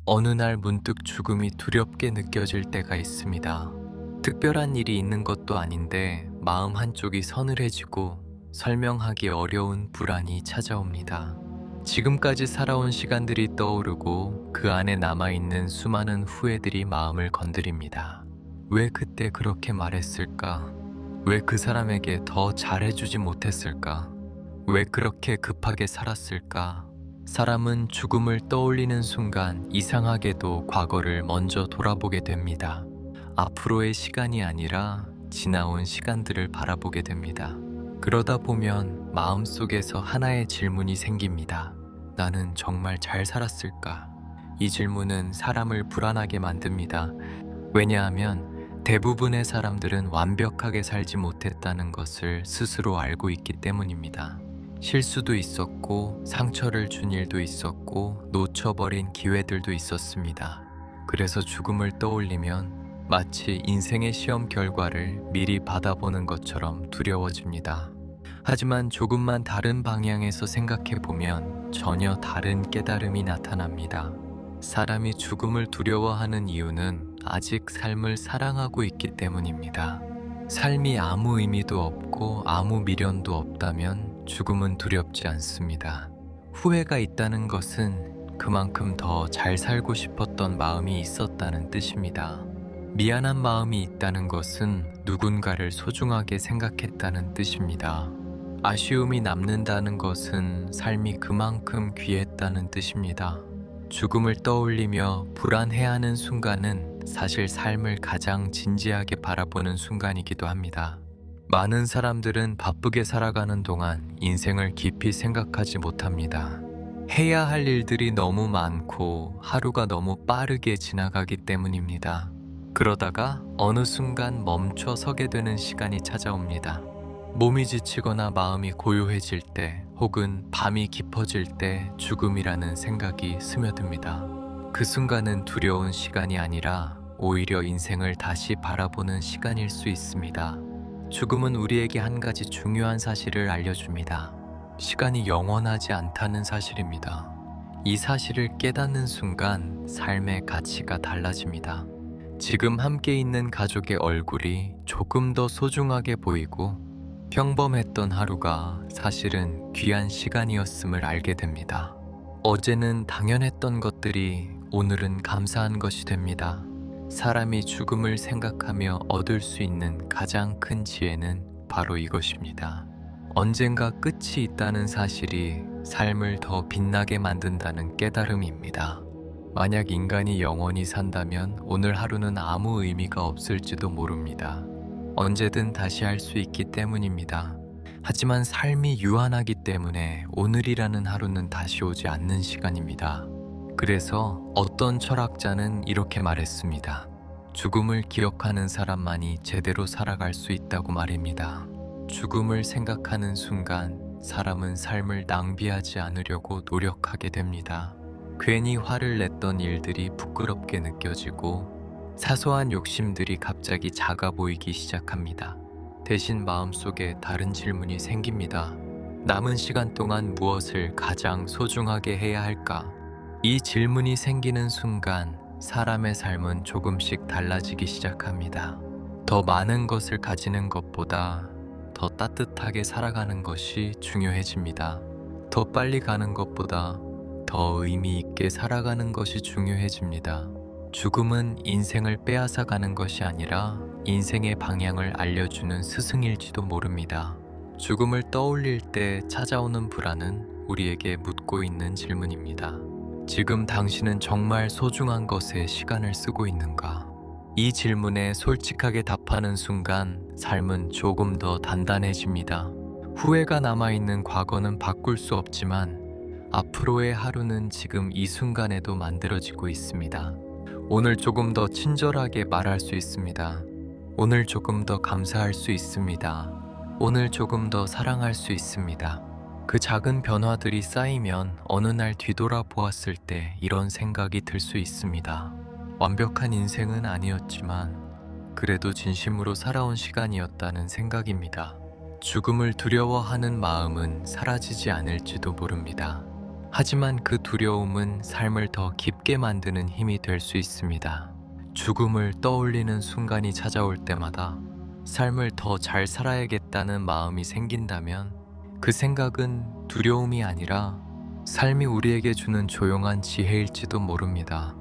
어느 날 문득 죽음이 두렵게 느껴질 때가 있습니다. 특별한 일이 있는 것도 아닌데 마음 한쪽이 서늘해지고 설명하기 어려운 불안이 찾아옵니다. 지금까지 살아온 시간들이 떠오르고 그 안에 남아있는 수많은 후회들이 마음을 건드립니다. 왜 그때 그렇게 말했을까? 왜 그 사람에게 더 잘해주지 못했을까? 왜 그렇게 급하게 살았을까? 사람은 죽음을 떠올리는 순간 이상하게도 과거를 먼저 돌아보게 됩니다. 앞으로의 시간이 아니라 지나온 시간들을 바라보게 됩니다. 그러다 보면 마음속에서 하나의 질문이 생깁니다. 나는 정말 잘 살았을까? 이 질문은 사람을 불안하게 만듭니다. 왜냐하면 대부분의 사람들은 완벽하게 살지 못했다는 것을 스스로 알고 있기 때문입니다. 실수도 있었고 상처를 준 일도 있었고 놓쳐버린 기회들도 있었습니다. 그래서 죽음을 떠올리면 마치 인생의 시험 결과를 미리 받아보는 것처럼 두려워집니다. 하지만 조금만 다른 방향에서 생각해보면 전혀 다른 깨달음이 나타납니다. 사람이 죽음을 두려워하는 이유는 아직 삶을 사랑하고 있기 때문입니다. 삶이 아무 의미도 없고 아무 미련도 없다면 죽음은 두렵지 않습니다. 후회가 있다는 것은 그만큼 더 잘 살고 싶었던 마음이 있었다는 뜻입니다. 미안한 마음이 있다는 것은 누군가를 소중하게 생각했다는 뜻입니다. 아쉬움이 남는다는 것은 삶이 그만큼 귀했다는 뜻입니다. 죽음을 떠올리며 불안해하는 순간은 사실 삶을 가장 진지하게 바라보는 순간이기도 합니다. 많은 사람들은 바쁘게 살아가는 동안 인생을 깊이 생각하지 못합니다. 해야 할 일들이 너무 많고 하루가 너무 빠르게 지나가기 때문입니다. 그러다가 어느 순간 멈춰 서게 되는 시간이 찾아옵니다. 몸이 지치거나 마음이 고요해질 때 혹은 밤이 깊어질 때 죽음이라는 생각이 스며듭니다. 그 순간은 두려운 시간이 아니라 오히려 인생을 다시 바라보는 시간일 수 있습니다. 죽음은 우리에게 한 가지 중요한 사실을 알려줍니다. 시간이 영원하지 않다는 사실입니다. 이 사실을 깨닫는 순간 삶의 가치가 달라집니다. 지금 함께 있는 가족의 얼굴이 조금 더 소중하게 보이고 평범했던 하루가 사실은 귀한 시간이었음을 알게 됩니다. 어제는 당연했던 것들이 오늘은 감사한 것이 됩니다. 사람이 죽음을 생각하며 얻을 수 있는 가장 큰 지혜는 바로 이것입니다. 언젠가 끝이 있다는 사실이 삶을 더 빛나게 만든다는 깨달음입니다. 만약 인간이 영원히 산다면 오늘 하루는 아무 의미가 없을지도 모릅니다. 언제든 다시 할 수 있기 때문입니다. 하지만 삶이 유한하기 때문에 오늘이라는 하루는 다시 오지 않는 시간입니다. 그래서 어떤 철학자는 이렇게 말했습니다. 죽음을 기억하는 사람만이 제대로 살아갈 수 있다고 말입니다. 죽음을 생각하는 순간 사람은 삶을 낭비하지 않으려고 노력하게 됩니다. 괜히 화를 냈던 일들이 부끄럽게 느껴지고 사소한 욕심들이 갑자기 작아 보이기 시작합니다. 대신 마음속에 다른 질문이 생깁니다. 남은 시간 동안 무엇을 가장 소중하게 해야 할까? 이 질문이 생기는 순간 사람의 삶은 조금씩 달라지기 시작합니다. 더 많은 것을 가지는 것보다 더 따뜻하게 살아가는 것이 중요해집니다. 더 빨리 가는 것보다 더 의미 있게 살아가는 것이 중요해집니다. 죽음은 인생을 빼앗아 가는 것이 아니라 인생의 방향을 알려주는 스승일지도 모릅니다. 죽음을 떠올릴 때 찾아오는 불안은 우리에게 묻고 있는 질문입니다. 지금 당신은 정말 소중한 것에 시간을 쓰고 있는가? 이 질문에 솔직하게 답하는 순간 삶은 조금 더 단단해집니다. 후회가 남아있는 과거는 바꿀 수 없지만 앞으로의 하루는 지금 이 순간에도 만들어지고 있습니다. 오늘 조금 더 친절하게 말할 수 있습니다. 오늘 조금 더 감사할 수 있습니다. 오늘 조금 더 사랑할 수 있습니다. 그 작은 변화들이 쌓이면 어느 날 뒤돌아보았을 때 이런 생각이 들 수 있습니다. 완벽한 인생은 아니었지만 그래도 진심으로 살아온 시간이었다는 생각입니다. 죽음을 두려워하는 마음은 사라지지 않을지도 모릅니다. 하지만 그 두려움은 삶을 더 깊게 만드는 힘이 될 수 있습니다. 죽음을 떠올리는 순간이 찾아올 때마다 삶을 더 잘 살아야겠다는 마음이 생긴다면 그 생각은 두려움이 아니라 삶이 우리에게 주는 조용한 지혜일지도 모릅니다.